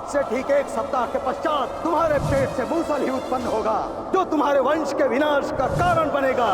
से ठीक 1 सप्ताह के पश्चात तुम्हारे पेट से मूसल ही उत्पन्न होगा, जो तुम्हारे वंश के विनाश का कारण बनेगा।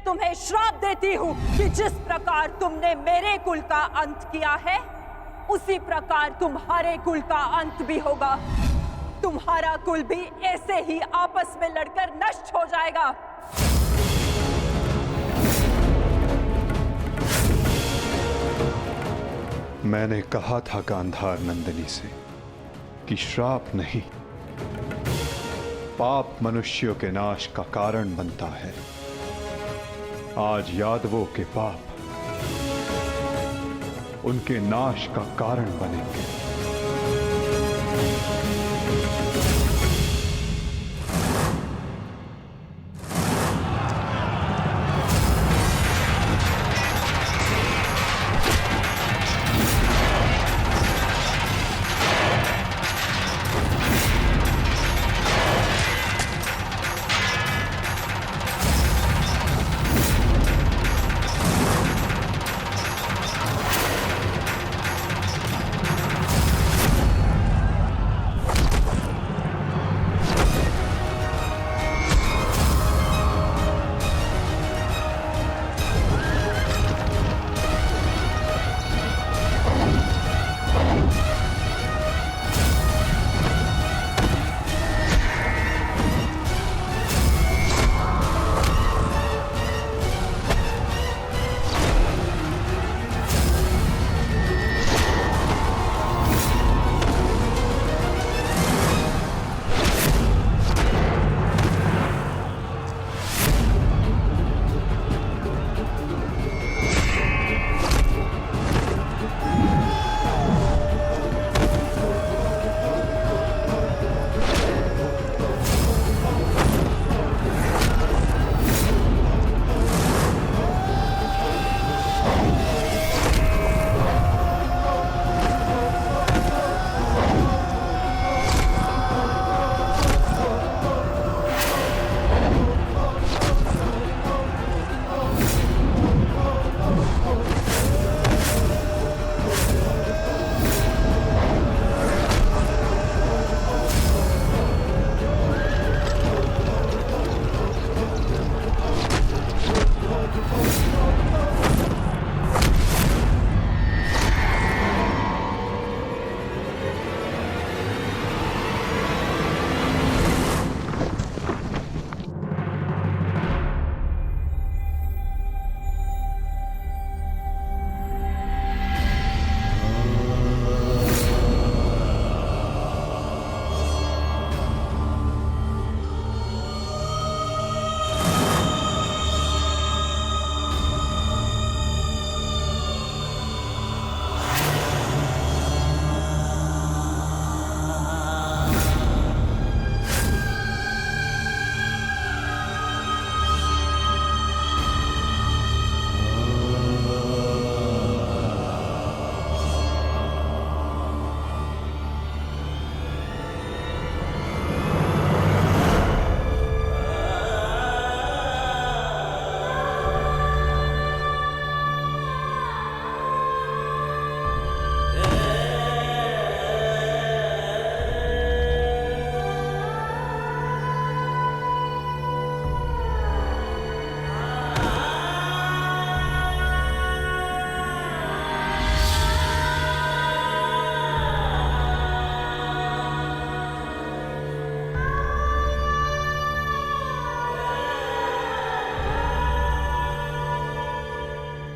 तुम्हें श्राप देती हूँ कि जिस प्रकार तुमने मेरे कुल का अंत किया है, उसी प्रकार तुम्हारे कुल का अंत भी होगा। तुम्हारा कुल भी ऐसे ही आपस में लड़कर नष्ट हो जाएगा। मैंने कहा था गांधार नंदिनी से कि श्राप नहीं, पाप मनुष्यों के नाश का कारण बनता है। आज यादवों के पाप उनके नाश का कारण बनेंगे।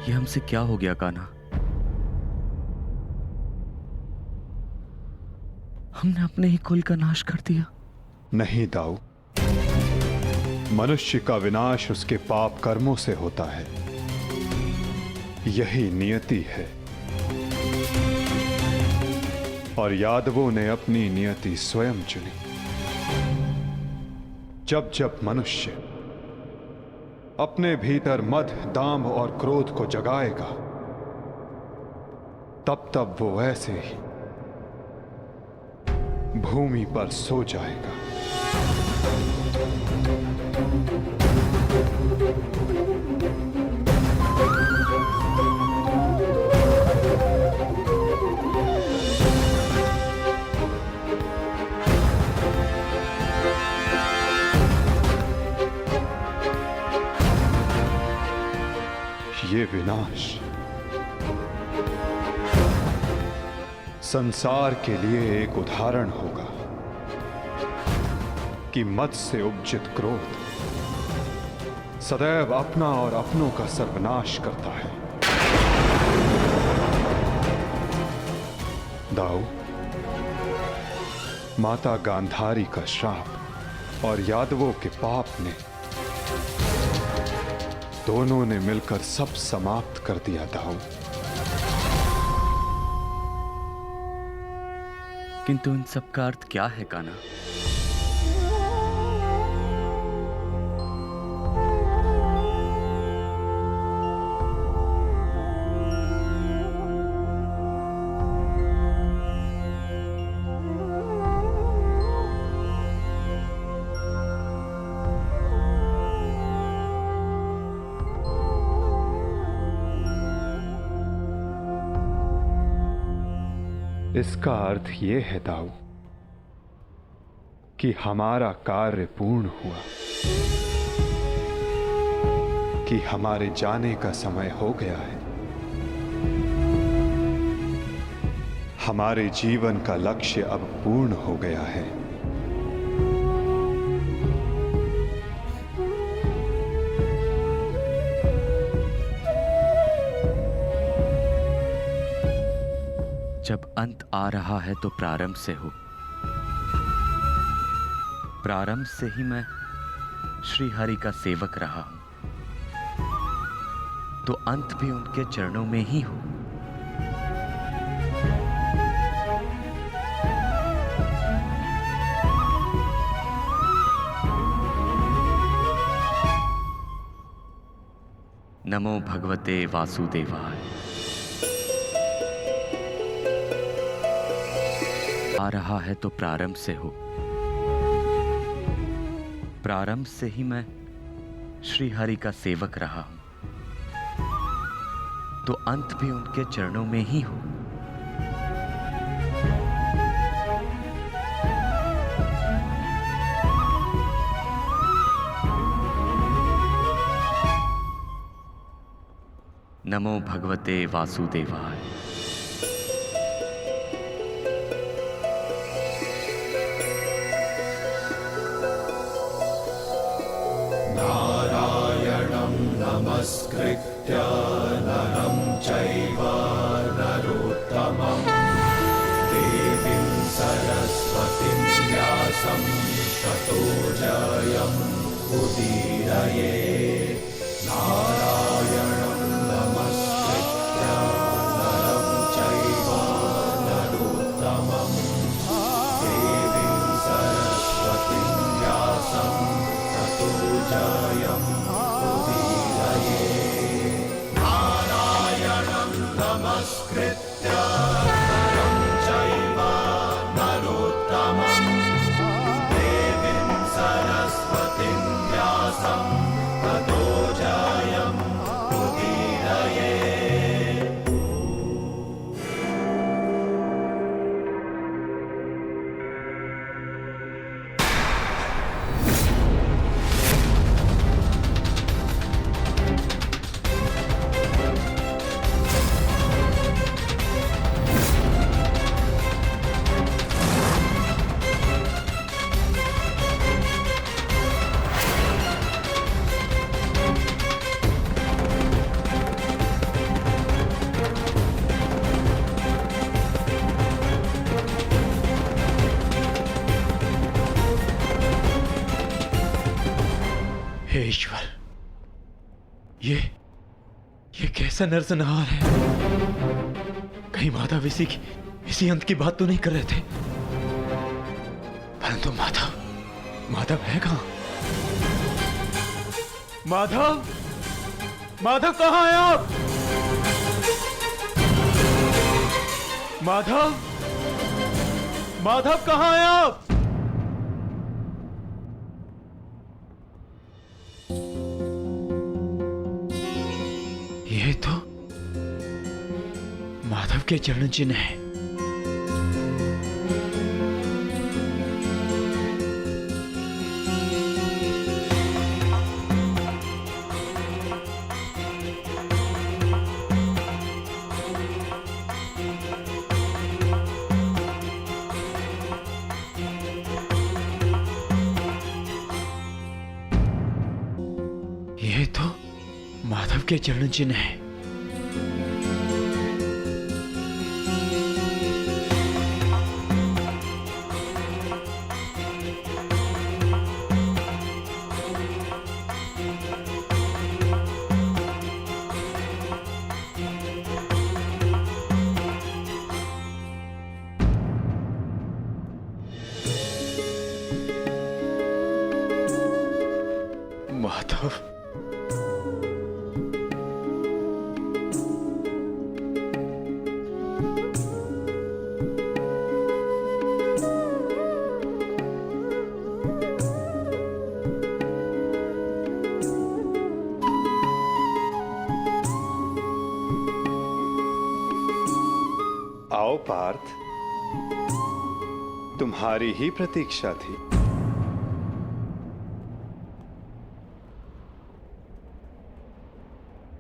ये हमसे क्या हो गया कान्हा? हमने अपने ही कुल का नाश कर दिया। नहीं दाऊ, मनुष्य का विनाश उसके पाप कर्मों से होता है। यही नियति है। और यादवों ने अपनी नियति स्वयं चुनी। जब जब मनुष्य अपने भीतर मद, दांभ और क्रोध को जगाएगा, तब तब वो ऐसे ही भूमि पर सो जाएगा। ये विनाश संसार के लिए एक उदाहरण होगा कि मद से उपजित क्रोध सदैव अपना और अपनों का सर्वनाश करता है। दाऊ, माता गांधारी का श्राप और यादवों के पाप ने दोनों ने मिलकर सब समाप्त कर दिया। दाऊ, किंतु इन सब का अर्थ क्या है कान्हा? इसका अर्थ यह है दाऊ कि हमारा कार्य पूर्ण हुआ, कि हमारे जाने का समय हो गया है। हमारे जीवन का लक्ष्य अब पूर्ण हो गया है। जब अंत आ रहा है तो प्रारंभ से हो। प्रारंभ से ही मैं श्री हरि का सेवक रहा हूं, तो अंत भी उनके चरणों में ही हो। नमो भगवते वासुदेवाय। आ रहा है तो प्रारंभ से हो। प्रारंभ से ही मैं श्री हरि का सेवक रहा हूं, तो अंत भी उनके चरणों में ही हो। नमो भगवते वासुदेवाय। नमस्कृत्य नरं चैव नरोत्तमं देवीं सरस्वतीं व्यासं ततो जयम् उदीरयेत्। नारायणं नमस्कृत्य नरं चैव नरोत्तमं देवीं सरस्वतीं व्यासं ततो जयम् नमस्कृत्य नरं चैव नरोत्तमं देवीं सरस्वतीं व्यासं ततो जयम् उदीरयेत्। ये कैसा नरसंहार है? कहीं माधव इसी अंत की बात तो नहीं कर रहे थे? परंतु माधव है कहां? माधव कहां हैं आप? माधव कहां हैं आप? ये तो माधव के चरण चिन्ह है। ये तो माधव के चरण चिन्ह है। माधव, आओ पार्थ, तुम्हारी ही प्रतीक्षा थी।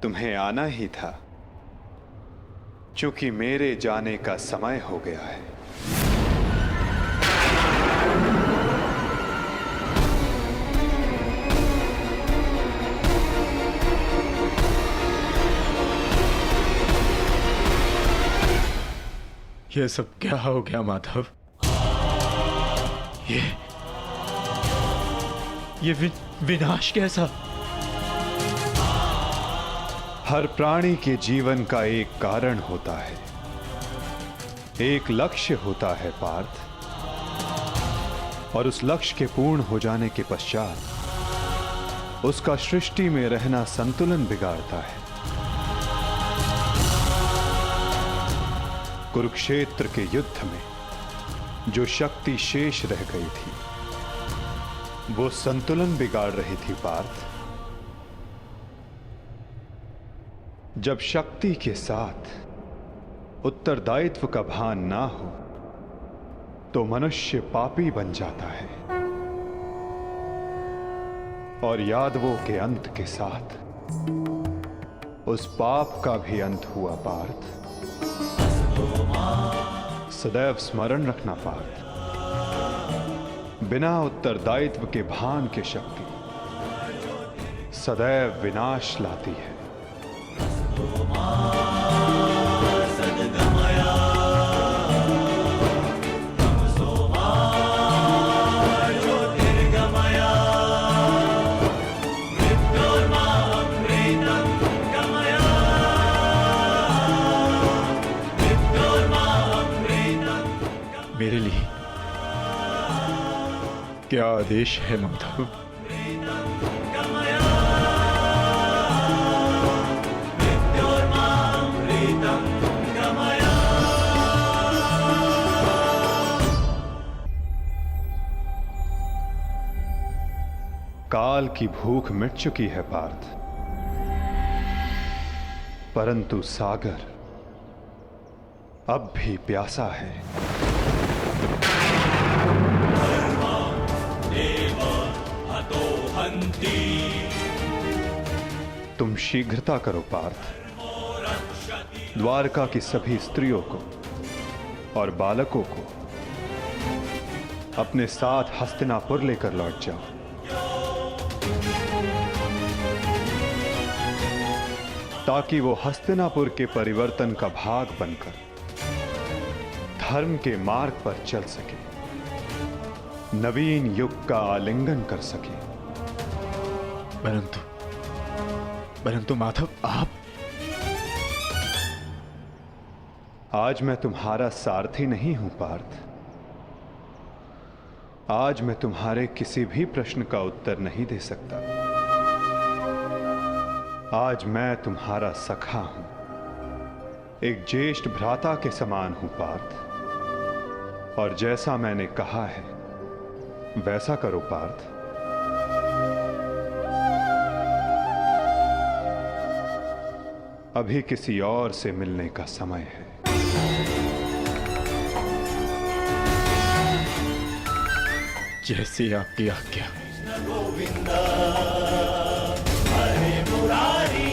तुम्हें आना ही था, क्योंकि मेरे जाने का समय हो गया है। ये सब क्या हो गया माधव? ये विनाश कैसा? हर प्राणी के जीवन का एक कारण होता है, एक लक्ष्य होता है पार्थ, और उस लक्ष्य के पूर्ण हो जाने के पश्चात उसका सृष्टि में रहना संतुलन बिगाड़ता है। कुरुक्षेत्र के युद्ध में जो शक्ति शेष रह गई थी, वो संतुलन बिगाड़ रही थी पार्थ। जब शक्ति के साथ उत्तरदायित्व का भान ना हो तो मनुष्य पापी बन जाता है, और यादवों के अंत के साथ उस पाप का भी अंत हुआ पार्थ। सदैव स्मरण रखना पार्थ, बिना उत्तरदायित्व के भान के शक्ति सदैव विनाश लाती है। मेरे लिए क्या आदेश है माधव? काल की भूख मिट चुकी है पार्थ, परंतु सागर अब भी प्यासा है। तुम शीघ्रता करो पार्थ, द्वारका की सभी स्त्रियों को और बालकों को अपने साथ हस्तिनापुर लेकर लौट जाओ। ताकि वो हस्तिनापुर के परिवर्तन का भाग बनकर धर्म के मार्ग पर चल सके, नवीन युग का आलिंगन कर सके। परंतु माधव, आज मैं तुम्हारा सारथी नहीं हूं पार्थ। आज मैं तुम्हारे किसी भी प्रश्न का उत्तर नहीं दे सकता। आज मैं तुम्हारा सखा हूं, एक ज्येष्ठ भ्राता के समान हूं पार्थ। और जैसा मैंने कहा है वैसा करो पार्थ। अभी किसी और से मिलने का समय है। जैसी आपकी आज्ञा। गोविंद हरे मुरारी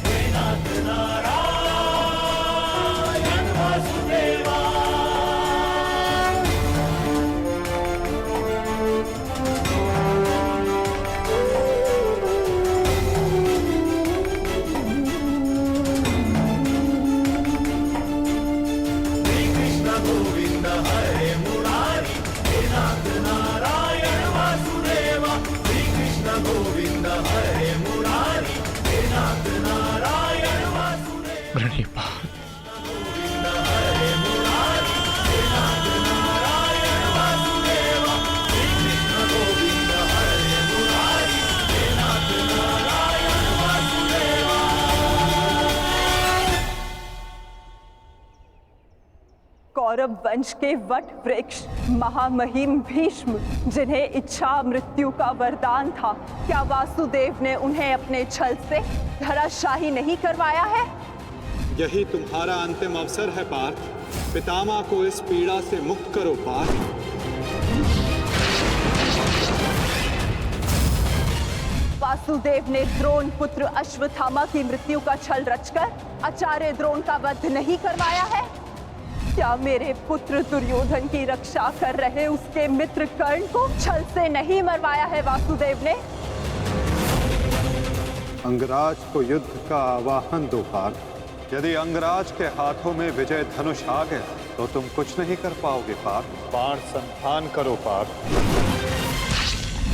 हे नाथ नारायण वासुदेवा। श्री कृष्ण गोविंद हरे मुरारी नाथ नारायण वासुदेवा। श्री कृष्ण गोविंद हरे मुरारी हे नाथ नारायण वासुदेवा। प्रणिपात। गोविंद हरे मुरारी हे नाथ नारायण वासुदेवा। श्री कृष्ण गोविंद हरे मुरारी हे नाथ नारायण वासुदेवा। कौरव वंश के वट वृक्ष महामहिम भीष्म, जिन्हें इच्छा मृत्यु का वरदान था, क्या वासुदेव ने उन्हें अपने छल से धराशाही नहीं करवाया है? यही तुम्हारा अंतिम अवसर है पार्थ। पितामह को इस पीड़ा से मुक्त करो पार्थ। वासुदेव ने द्रोण पुत्र अश्वत्थामा की मृत्यु का छल रचकर आचार्य द्रोण का वध नहीं करवाया है? क्या मेरे पुत्र दुर्योधन की रक्षा कर रहे उसके मित्र कर्ण को छल से नहीं मरवाया है वासुदेव ने? अंगराज को युद्ध का आवाहन दो पार्थ। यदि अंगराज के हाथों में विजय धनुष आ गया तो तुम कुछ नहीं कर पाओगे पार्थ। बाण संधान करो पार्थ।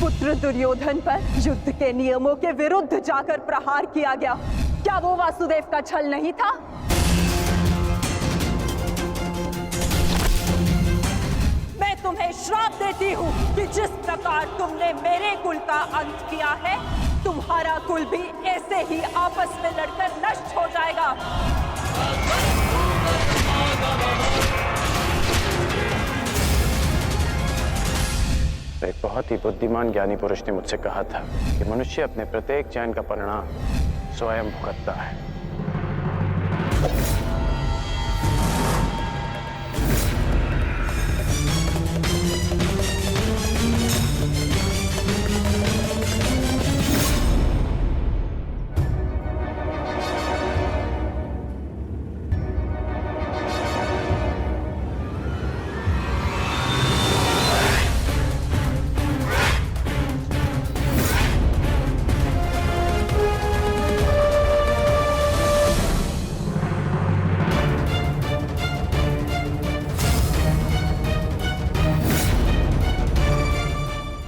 पुत्र दुर्योधन पर युद्ध के नियमों के विरुद्ध जाकर प्रहार किया गया, क्या वो वासुदेव का छल नहीं था? मैं तुम्हें श्राप देती हूँ कि जिस प्रकार तुमने मेरे कुल का अंत किया है, तुम्हारा कुल भी ऐसे ही आपस में लड़कर नष्ट हो जाएगा। एक बहुत ही बुद्धिमान ज्ञानी पुरुष ने मुझसे कहा था कि मनुष्य अपने प्रत्येक चयन का परिणाम स्वयं भुगतता है।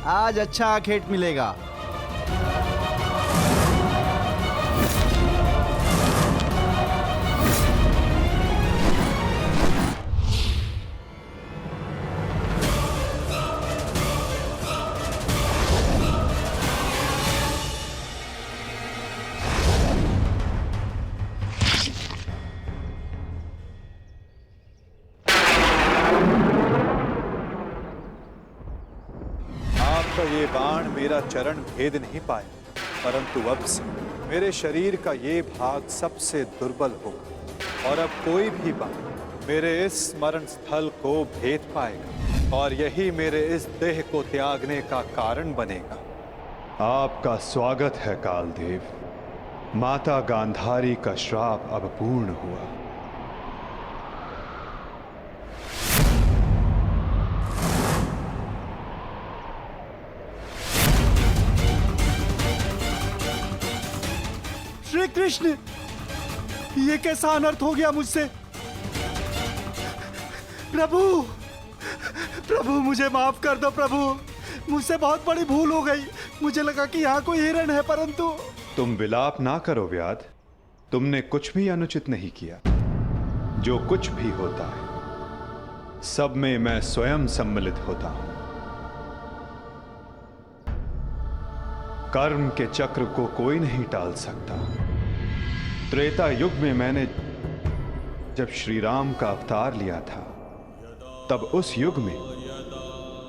आज अच्छा आखेट मिलेगा। ये बाण मेरा चरण भेद नहीं पाया, परंतु अब से मेरे शरीर का ये भाग सबसे दुर्बल होगा और अब कोई भी बाण मेरे इस स्मरण स्थल को भेद पाएगा और यही मेरे इस देह को त्यागने का कारण बनेगा। आपका स्वागत है कालदेव। माता गांधारी का श्राप अब पूर्ण हुआ। श्री कृष्ण, ये कैसा अनर्थ हो गया मुझसे? प्रभु, प्रभु मुझे माफ कर दो प्रभु, मुझसे बहुत बड़ी भूल हो गई। मुझे लगा कि यहाँ कोई हिरण है, परंतु तुम विलाप ना करो व्याध, तुमने कुछ भी अनुचित नहीं किया। जो कुछ भी होता है सब में मैं स्वयं सम्मिलित होता हूं। कर्म के चक्र को कोई नहीं टाल सकता। त्रेता युग में मैंने जब श्री राम का अवतार लिया था, तब उस युग में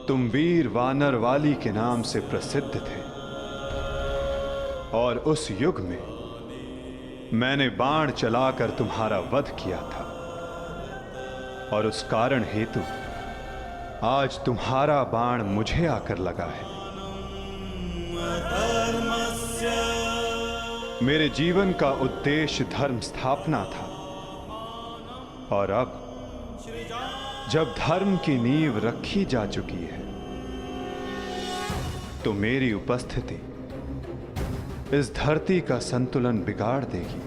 तुम वीर वानर वाली के नाम से प्रसिद्ध थे, और उस युग में मैंने बाण चलाकर तुम्हारा वध किया था, और उस कारण हेतु आज तुम्हारा बाण मुझे आकर लगा है। मेरे जीवन का उद्देश्य धर्म स्थापना था, और अब जब धर्म की नींव रखी जा चुकी है, तो मेरी उपस्थिति इस धरती का संतुलन बिगाड़ देगी।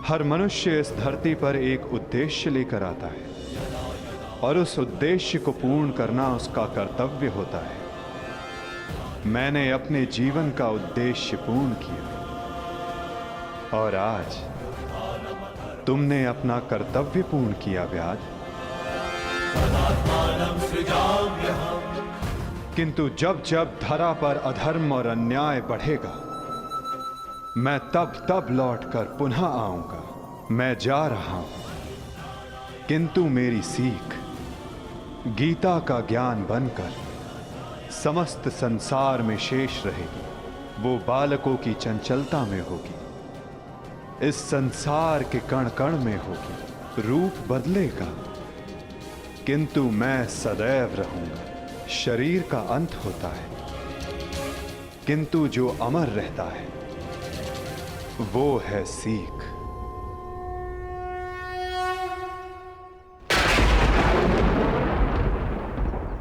हर मनुष्य इस धरती पर एक उद्देश्य लेकर आता है, और उस उद्देश्य को पूर्ण करना उसका कर्तव्य होता है। मैंने अपने जीवन का उद्देश्य पूर्ण किया, और आज तुमने अपना कर्तव्य पूर्ण किया व्याध। किंतु जब जब धरा पर अधर्म और अन्याय बढ़ेगा, मैं तब तब लौटकर पुनः आऊंगा। मैं जा रहा हूं, किंतु मेरी सीख गीता का ज्ञान बनकर समस्त संसार में शेष रहेगी। वो बालकों की चंचलता में होगी, इस संसार के कण कण में होगी। रूप बदलेगा, किंतु मैं सदैव रहूंगा। शरीर का अंत होता है, किंतु जो अमर रहता है वो है सीख।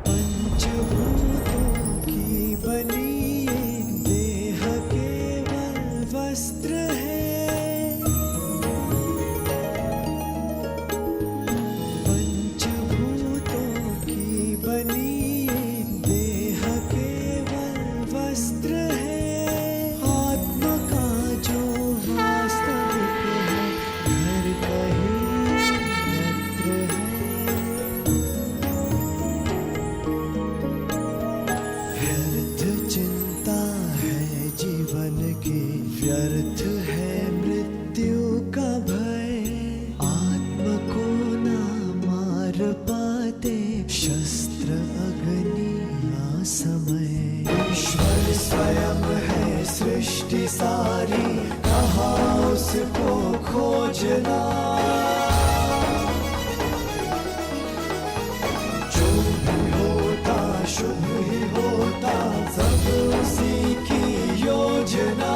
पंचभूतों की बनी ये देह केवल वस्त्र है। पंचभूतों की बनी वस्त्र है। आत्मा का जो वास्तविक है, घर कहीं अन्यत्र है। व्यर्थ चिंता है जीवन की, व्यर्थ है मृत्यु का भय। आत्मा को ना मार पाते शस्त्र अग्नि समय। ईश्वर स्वयं है सृष्टि सारी, कहाँ उसको खोजना। जो भी होता शुभ ही होता, सब उसी की योजना।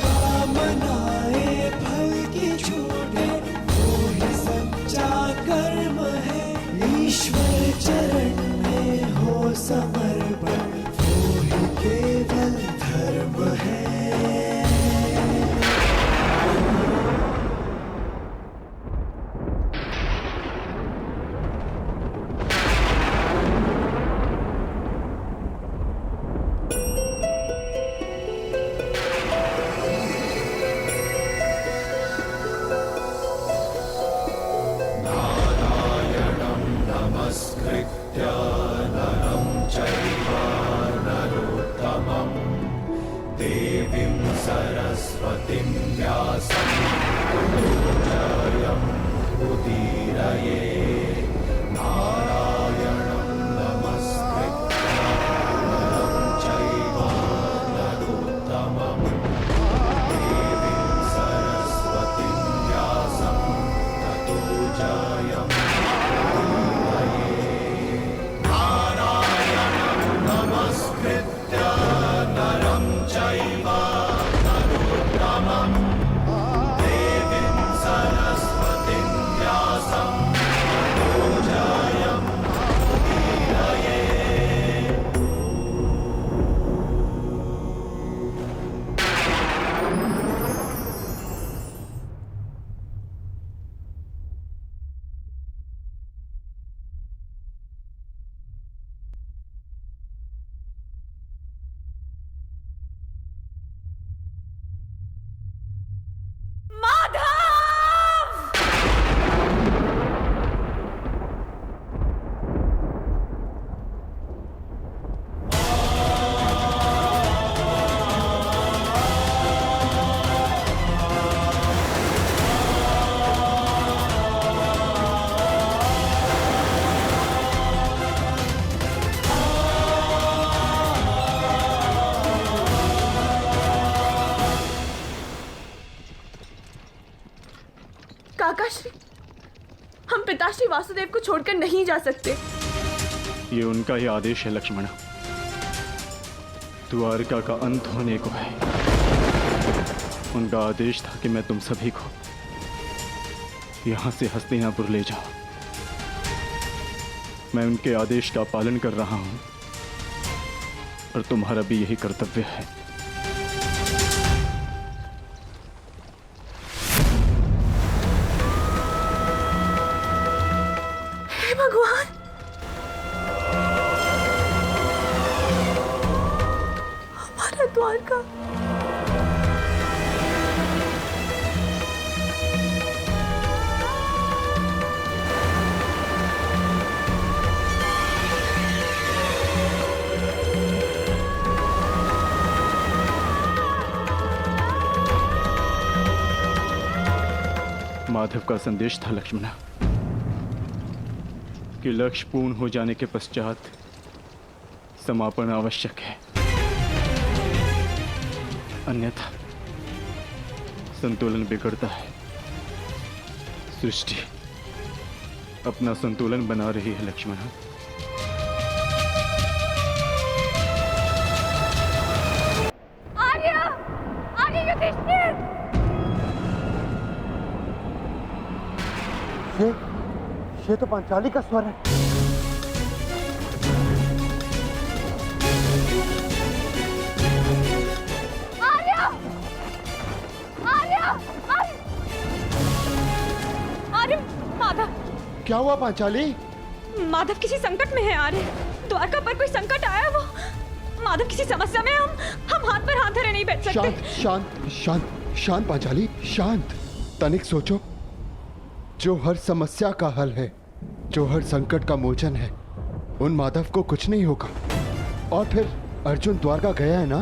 कामनाएं फल की छूटे, वो ही सच्चा कर्म है। ईश्वर चरण में हो समर्पण, वो ही केवल धर्म है। देवीं सरस्वतीं व्यासं ततो जयम्। काकाश्री वासुदेव को छोड़कर नहीं जा सकते। ये उनका ही आदेश है लक्ष्मणा। द्वारका का अंत होने को है। उनका आदेश था कि मैं तुम सभी को यहां से हस्तिनापुर ले जाऊं। मैं उनके आदेश का पालन कर रहा हूं और तुम्हारा भी यही कर्तव्य है। हे भगवान, हमारा द्वारका। माधव का संदेश था लक्ष्मणा कि लक्ष्य पूर्ण हो जाने के पश्चात समापन आवश्यक है, अन्यथा संतुलन बिगड़ता है। सृष्टि अपना संतुलन बना रही है लक्ष्मणा। आर्य, आर्य युधिष्ठिर। ये तो पांचाली का स्वर है। आर्य, आर्य, आर्य, माधव। क्या हुआ पांचाली? माधव किसी संकट में है आर्य। द्वारका पर कोई संकट आया। वो माधव किसी समस्या में। हम हाथ पर हाथ धरे नहीं बैठ सकते। शांत शांत शांत शांत पांचाली, शांत। तनिक सोचो, जो हर समस्या का हल है, जो हर संकट का मोचन है, उन माधव को कुछ नहीं होगा। और फिर अर्जुन द्वारका गया है ना।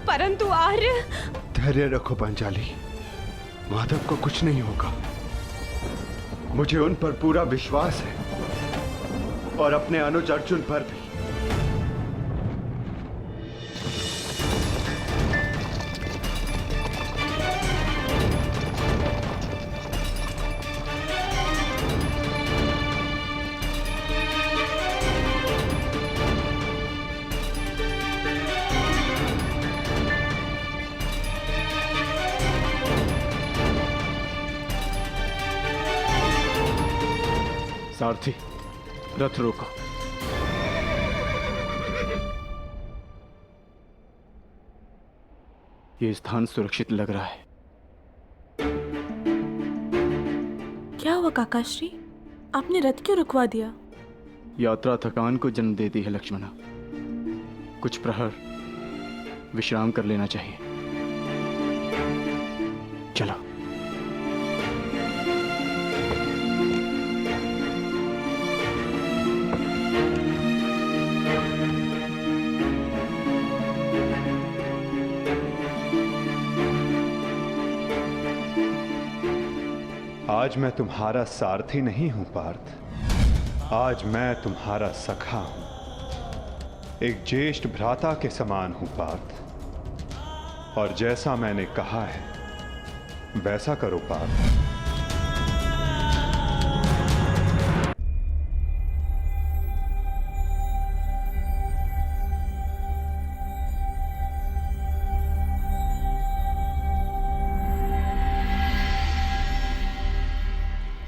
परंतु आर्य। धैर्य रखो पांचाली, माधव को कुछ नहीं होगा। मुझे उन पर पूरा विश्वास है और अपने अनुज अर्जुन पर भी। सारथी, रथ रोको। ये स्थान सुरक्षित लग रहा है। क्या हुआ काकाश्री? आपने रथ क्यों रुकवा दिया? यात्रा थकान को जन्म देती है लक्ष्मणा। कुछ प्रहर विश्राम कर लेना चाहिए। चलो। आज मैं तुम्हारा सारथी नहीं हूं पार्थ, आज मैं तुम्हारा सखा हूं। एक ज्येष्ठ भ्राता के समान हूं पार्थ, और जैसा मैंने कहा है वैसा करो पार्थ।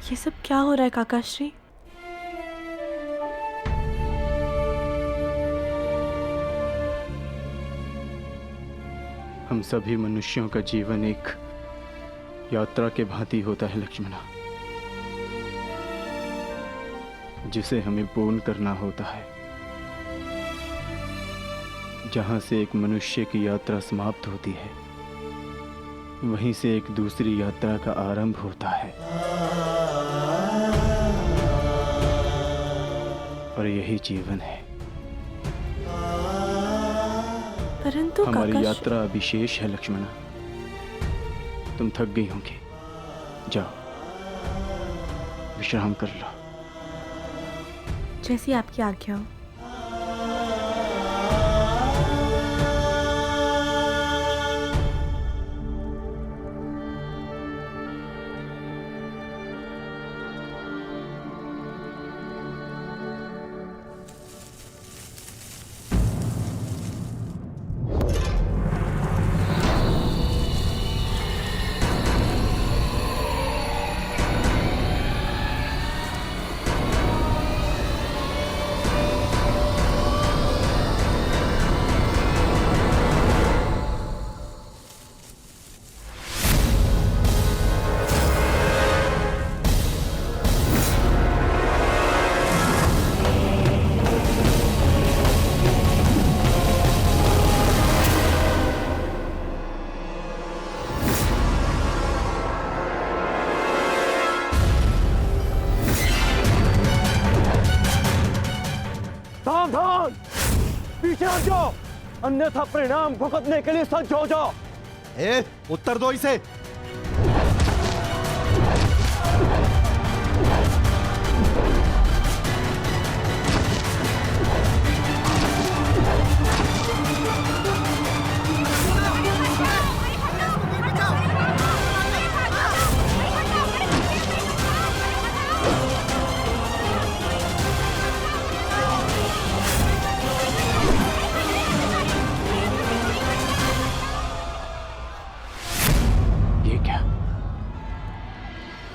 ये सब क्या हो रहा है काकाश्री? हम सभी मनुष्यों का जीवन एक यात्रा के भांति होता है लक्ष्मणा, जिसे हमें पूर्ण करना होता है। जहां से एक मनुष्य की यात्रा समाप्त होती है, वहीं से एक दूसरी यात्रा का आरंभ होता है। और यही जीवन है। परंतु हमारी यात्रा अभी शेष है लक्ष्मणा। तुम थक गई होंगी, जाओ विश्राम कर लो। जैसी आपकी आज्ञा हो। अन्यथा परिणाम भुगतने के लिए सज्ज हो जाओ। उत्तर दो इसे।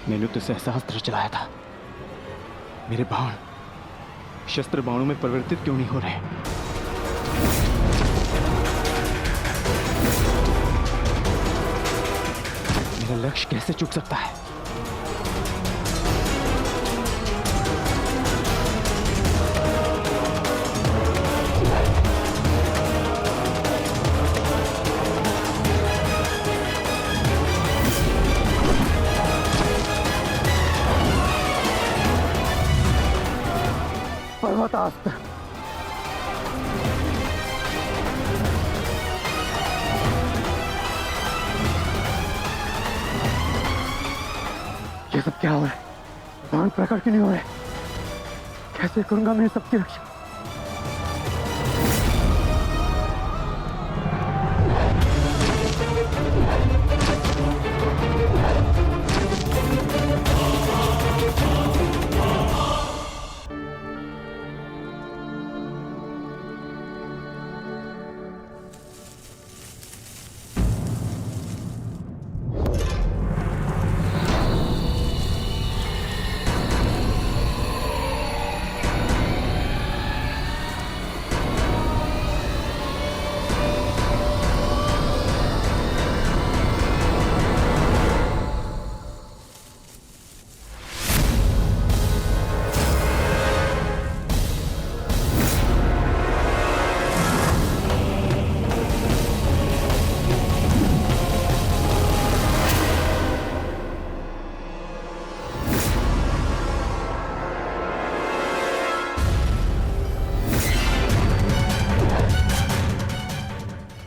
मैंने तो सहस्त्र चलाया था। मेरे बाण शस्त्र बाणों में परिवर्तित क्यों नहीं हो रहे? मेरा लक्ष्य कैसे चूक सकता है? पर्वतास्त्र। ये सब क्या हो रहा है? बाण प्रकट क्यों नहीं हो रहे? कैसे करूंगा मैं सबकी रक्षा?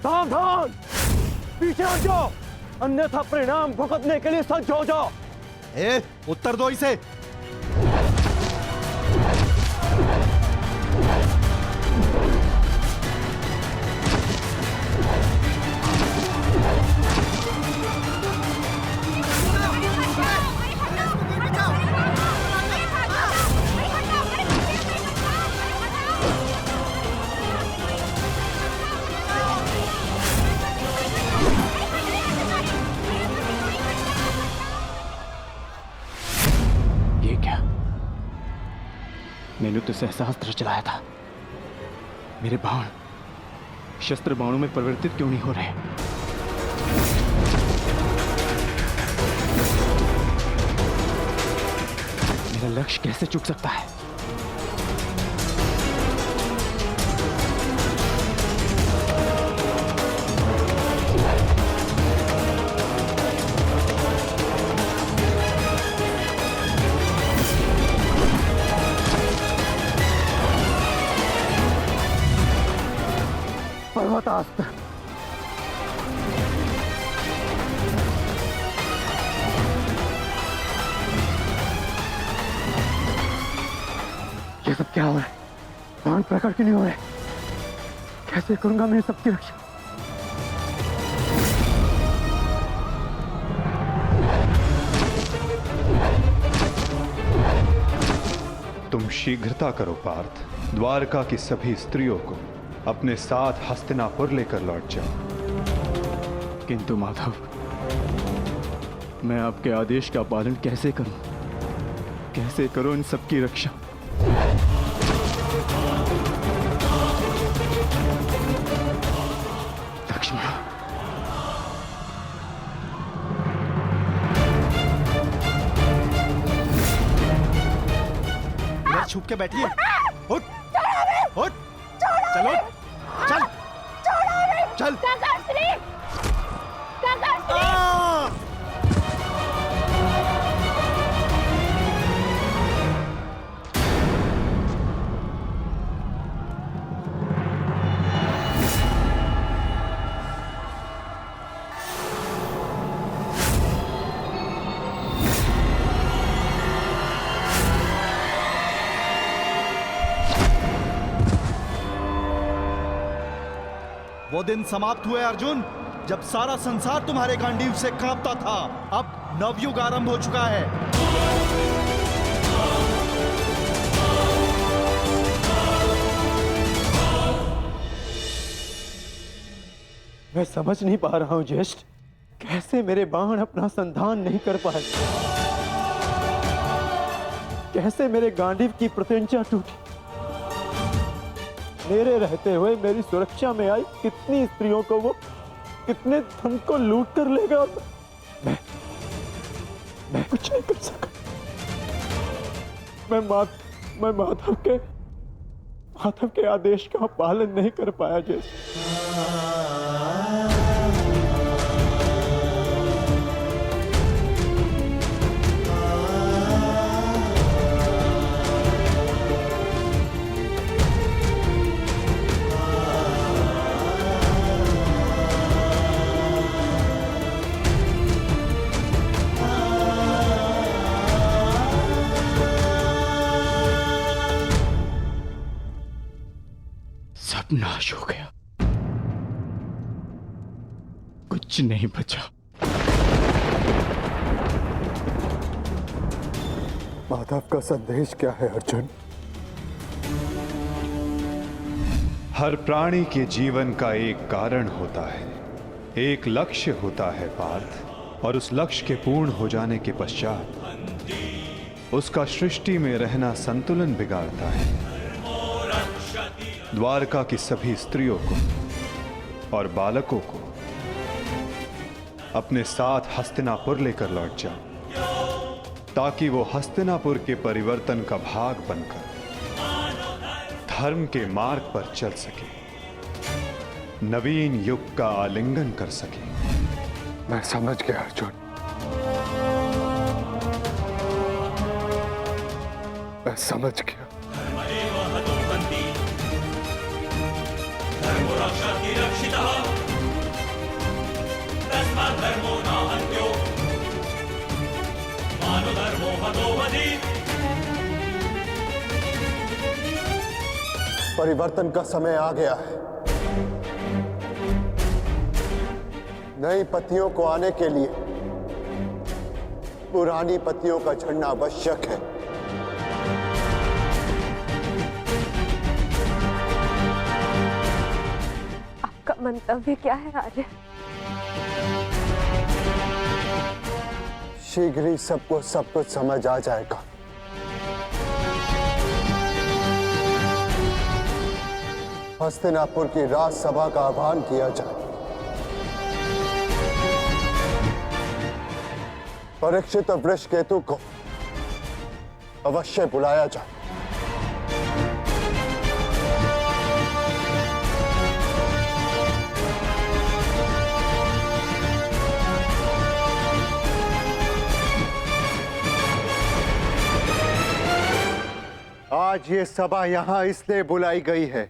सावधान, पीछे हट जाओ, अन्यथा परिणाम भुगतने के लिए सज्ज हो जाओ। उत्तर दो इसे। मैंने तो सहस्त्र चलाया था। मेरे बाण शस्त्र बाणों में परिवर्तित क्यों नहीं हो रहे? मेरा लक्ष्य कैसे चूक सकता है? पर्वतास्त्र। ये सब क्या हो रहा है? बाण प्रकट क्यों नहीं हो रहे? कैसे करूंगा मैं सबकी रक्षा? तुम शीघ्रता करो पार्थ, द्वारका की सभी स्त्रियों को अपने साथ हस्तिनापुर लेकर लौट जाओ। किंतु माधव, मैं आपके आदेश का पालन कैसे करूं? कैसे करूं इन सबकी रक्षा? लक्ष्मण, इधर छुप के बैठिए। उठ, उठ, चलो, चल, चल। वो दिन समाप्त हुए अर्जुन, जब सारा संसार तुम्हारे गांडीव से कांपता था। अब नवयुग आरंभ हो चुका है। मैं समझ नहीं पा रहा हूं ज्येष्ठ, कैसे मेरे बाण अपना संधान नहीं कर पाए, कैसे मेरे गांडीव की प्रत्यंचा टूटी। मेरे रहते हुए मेरी सुरक्षा में आई कितनी स्त्रियों को वो कितने धन को लूट कर ले गया। मैं कुछ नहीं कर सका। मैं माधव के आदेश का पालन नहीं कर पाया जैसे। नाश हो गया, कुछ नहीं बचा। माधव का संदेश क्या है अर्जुन? हर प्राणी के जीवन का एक कारण होता है, एक लक्ष्य होता है पार्थ, और उस लक्ष्य के पूर्ण हो जाने के पश्चात उसका सृष्टि में रहना संतुलन बिगाड़ता है। द्वारका की सभी स्त्रियों को और बालकों को अपने साथ हस्तिनापुर लेकर लौट जाओ, ताकि वो हस्तिनापुर के परिवर्तन का भाग बनकर धर्म के मार्ग पर चल सके, नवीन युग का आलिंगन कर सके। मैं समझ गया अर्जुन, मैं समझ गया। परिवर्तन का समय आ गया है। नई पत्तियों को आने के लिए पुरानी पत्तियों का झड़ना आवश्यक है। आपका मंतव्य क्या है आर्य? शीघ्र ही सबको सब कुछ समझ आ जाएगा। हस्तिनापुर की राजसभा का आह्वान किया जाए। परीक्षित और वृषकेतु को अवश्य बुलाया जाए। आज ये सभा यहां इसलिए बुलाई गई है,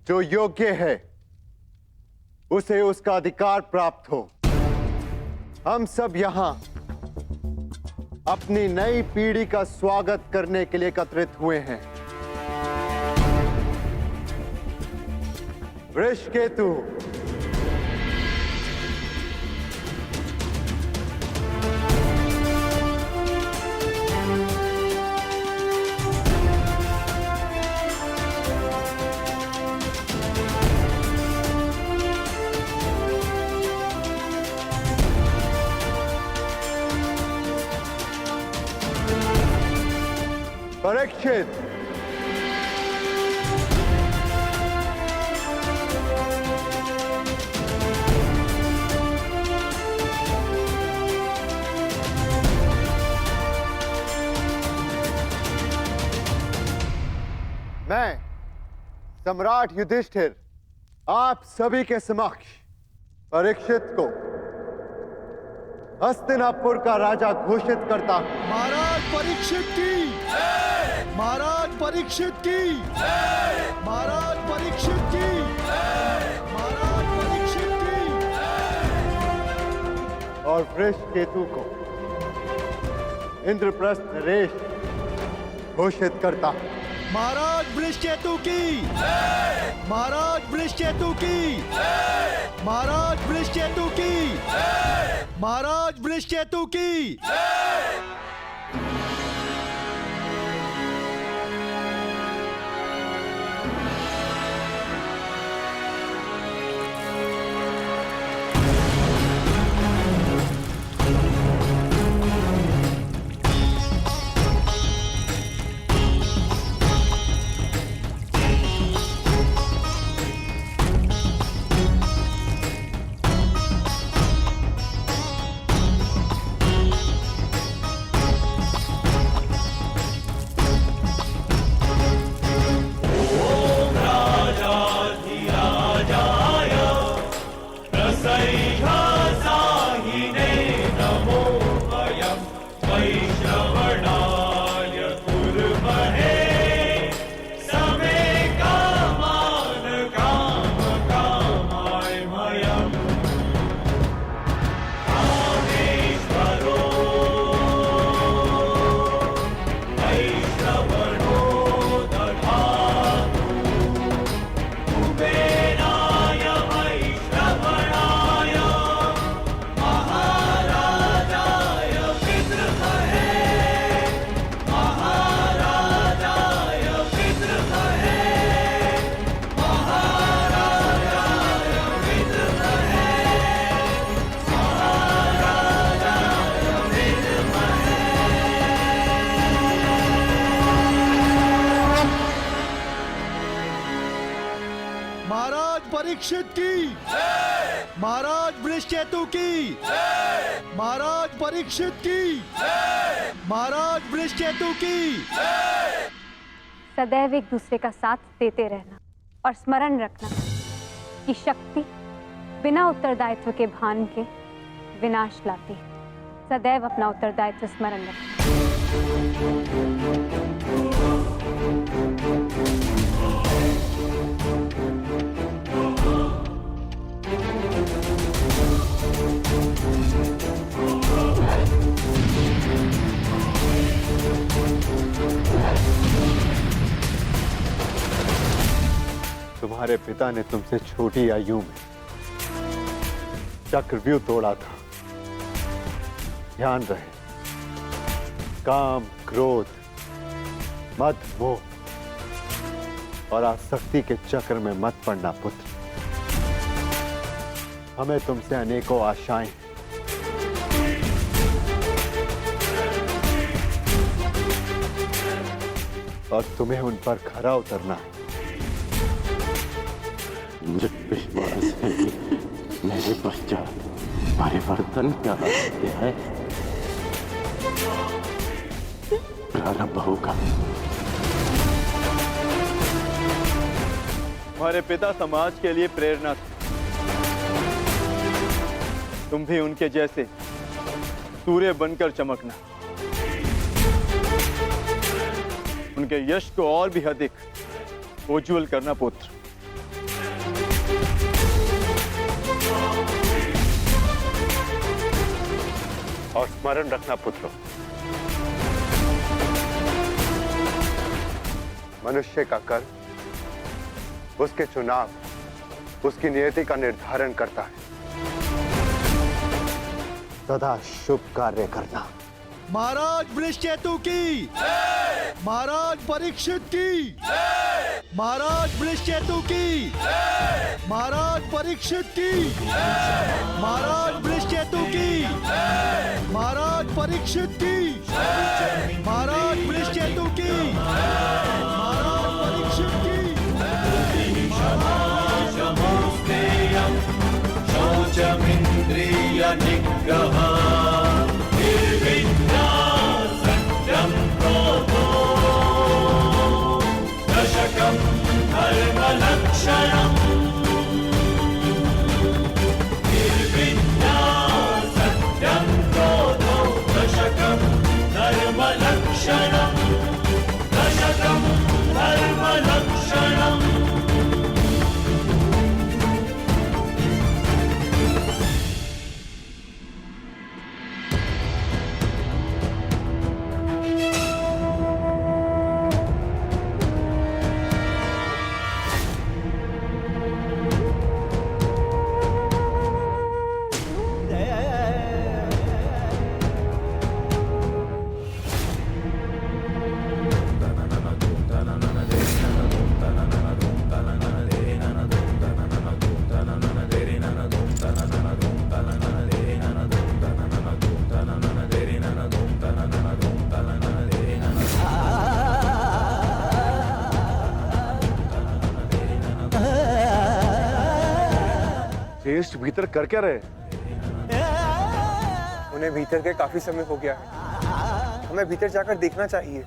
जो योग्य है उसे उसका अधिकार प्राप्त हो। हम सब यहां अपनी नई पीढ़ी का स्वागत करने के लिए एकत्रित हुए हैं। वृषकेतु, परीक्षित, मैं सम्राट युधिष्ठिर आप सभी के समक्ष परीक्षित को हस्तिनापुर का राजा घोषित करता हूं। महाराज परीक्षित की, महाराज परीक्षित की, महाराज परीक्षित की, महाराज परीक्षित की। और वृषकेतु को इंद्रप्रस्थ नरेश घोषित करता हूं। महाराज वृषकेतु की, महाराज वृषकेतु की, महाराज वृषकेतु की, महाराज वृषकेतु की। परीक्षित की, महाराज वृषकेतु की, महाराज परीक्षित की, महाराज वृषकेतु की। सदैव एक दूसरे का साथ देते रहना और स्मरण रखना कि शक्ति बिना उत्तरदायित्व के भान के विनाश लाती है। सदैव अपना उत्तरदायित्व स्मरण रखना। तुम्हारे पिता ने तुमसे छोटी आयु में चक्रव्यूह तोड़ा था। ध्यान रहे, काम, क्रोध, मद, मोह और आसक्ति के चक्र में मत पड़ना पुत्र। हमें तुमसे अनेकों आशाएं हैं। और तुम्हें उन पर खरा उतरना है। मुझे विश्वास है कि मेरे पश्चात परिवर्तन का है प्रारंभ होगा। हमारे पिता समाज के लिए प्रेरणा थे। तुम भी उनके जैसे सूर्य बनकर चमकना, उनके यश को और भी अधिक उज्ज्वल करना पुत्र। और स्मरण रखना पुत्रों, मनुष्य का कर्म उसके चुनाव, उसकी नियति का निर्धारण करता है। सदा शुभ कार्य करना। महाराज वृषकेतु की, महाराज परीक्षित की, महाराज वृषकेतु की, महाराज परीक्षित की, महाराज वृषकेतु की, महाराज परीक्षित की, महाराज वृषकेतु की, महाराज परीक्षित की। शौचमिंद्रिय निग्रह निर्विद्या सत्यं क्रोधो दशकं धर्मलक्षणम्। निर्विद्या सत्यं क्रोधो दशकं धर्मलक्षणम्। दशकं धर्मलक्षणम्। ज्येष्ठ भीतर कर क्या रहे? उन्हें भीतर के काफी समय हो गया है, हमें भीतर जाकर देखना चाहिए।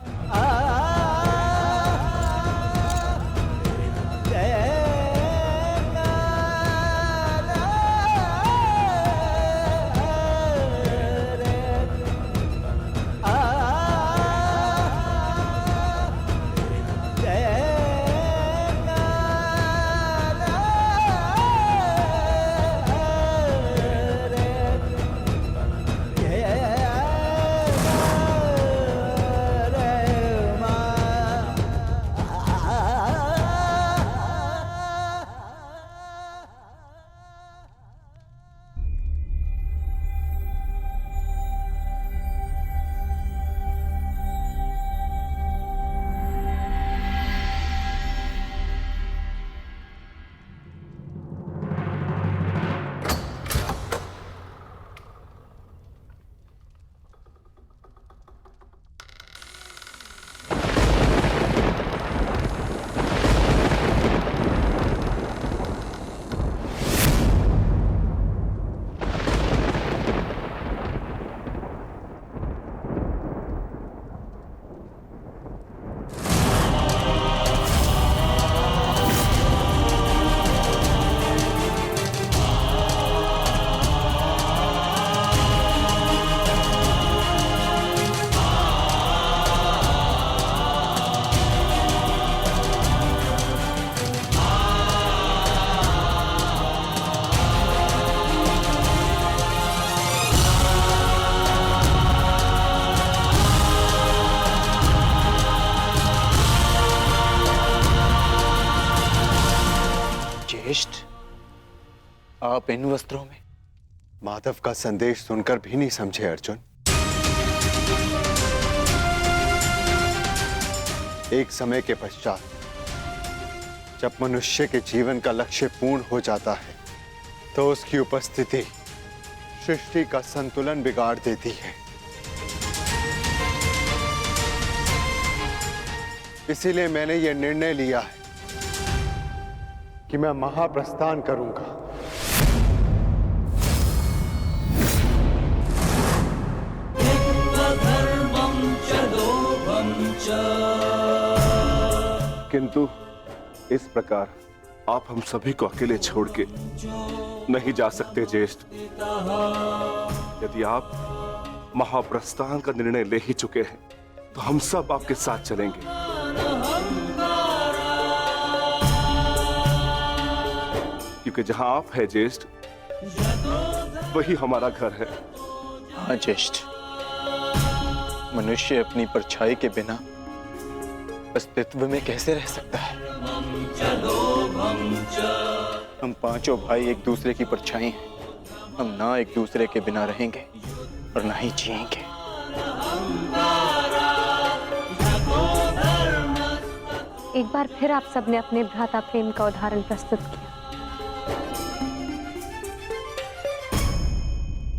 आप इन वस्त्रों में? माधव का संदेश सुनकर भी नहीं समझे अर्जुन। एक समय के पश्चात जब मनुष्य के जीवन का लक्ष्य पूर्ण हो जाता है तो उसकी उपस्थिति सृष्टि का संतुलन बिगाड़ देती है। इसीलिए मैंने यह निर्णय लिया है कि मैं महाप्रस्थान करूंगा। किंतु इस प्रकार आप हम सभी को अकेले छोड़ के नहीं जा सकते ज्येष्ठ। यदि आप महाप्रस्थान का निर्णय ले ही चुके हैं तो हम सब आपके साथ चलेंगे। क्योंकि जहां आप है ज्येष्ठ, वही हमारा घर है। हाँ ज्येष्ठ, मनुष्य अपनी परछाई के बिना अस्तित्व में कैसे रह सकता है? हम पांचों भाई एक दूसरे की परछाई हैं। हम ना एक दूसरे के बिना रहेंगे और ना ही जिएंगे। एक बार फिर आप सबने अपने भ्राता प्रेम का उदाहरण प्रस्तुत किया,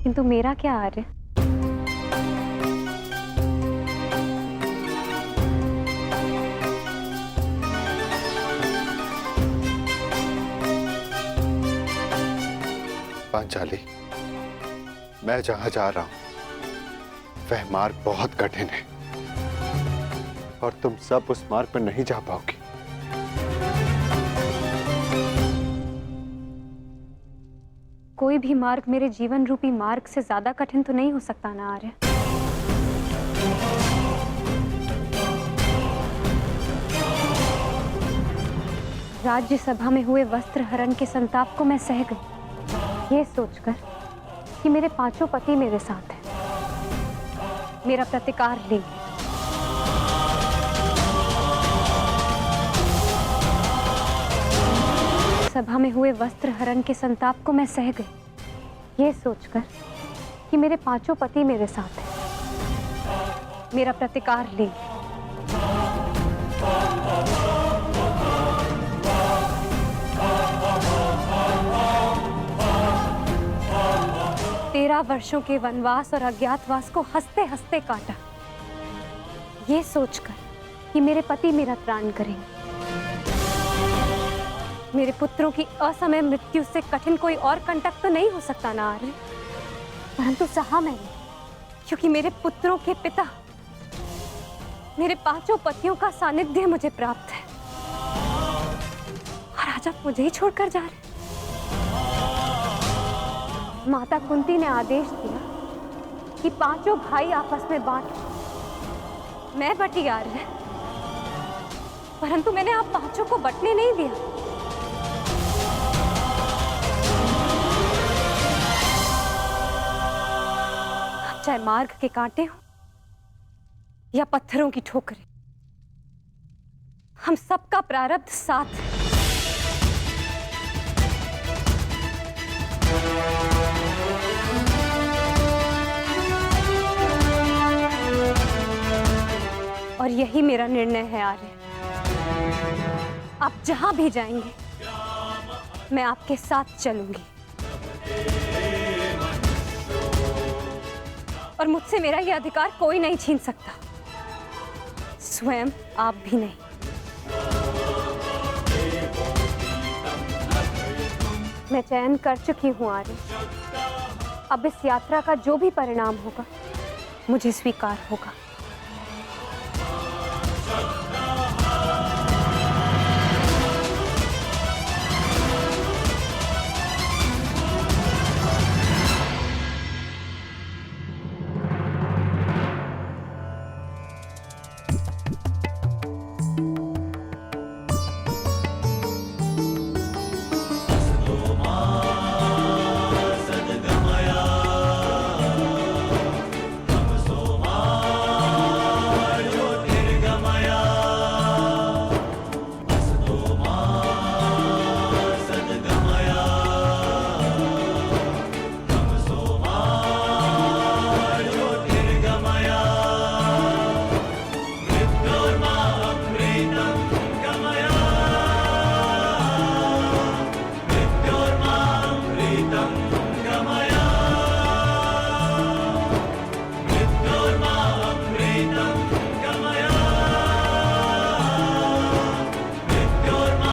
किंतु मेरा क्या आर्य? पांचाली, मैं जहां जा रहा हूं वह मार्ग बहुत कठिन है और तुम सब उस मार्ग पर नहीं जा पाओगे। कोई भी मार्ग मेरे जीवन रूपी मार्ग से ज्यादा कठिन तो नहीं हो सकता ना आर्य? राज्यसभा में हुए वस्त्र हरण के संताप को मैं सह गई, ये सोचकर कि मेरे पांचों पति मेरे साथ हैं, मेरा प्रतिकार लेंगे। सभा में हुए वस्त्र हरण के संताप को मैं सह गई, ये सोचकर कि मेरे पांचों पति मेरे साथ हैं, मेरा प्रतिकार लेंगे। 13 वर्षों के वनवास और अज्ञातवास को हंसते हंसते काटा, ये सोचकर कि मेरे पति मेरा त्राण करेंगे, मेरे पुत्रों की असमय मृत्यु से कठिन कोई और कंटक तो नहीं हो सकता ना आर्य, परंतु सहा मैंने, क्योंकि मेरे पुत्रों के पिता, मेरे 5 पतियों का सानिध्य मुझे प्राप्त है, और आज आप मुझे ही छोड़कर जा रहे। माता कुंती ने आदेश दिया कि 5 भाई आपस में बांट, मैं बटी आर्य, परंतु मैंने आप 5 को बटने नहीं दिया। चाहे मार्ग के कांटे हो या पत्थरों की ठोकरें, हम सबका प्रारब्ध साथ है। और यही मेरा निर्णय है आर्य। आप जहां भी जाएंगे मैं आपके साथ चलूंगी, और मुझसे मेरा यह अधिकार कोई नहीं छीन सकता, स्वयं आप भी नहीं। मैं चयन कर चुकी हूं आर्य, अब इस यात्रा का जो भी परिणाम होगा मुझे स्वीकार होगा।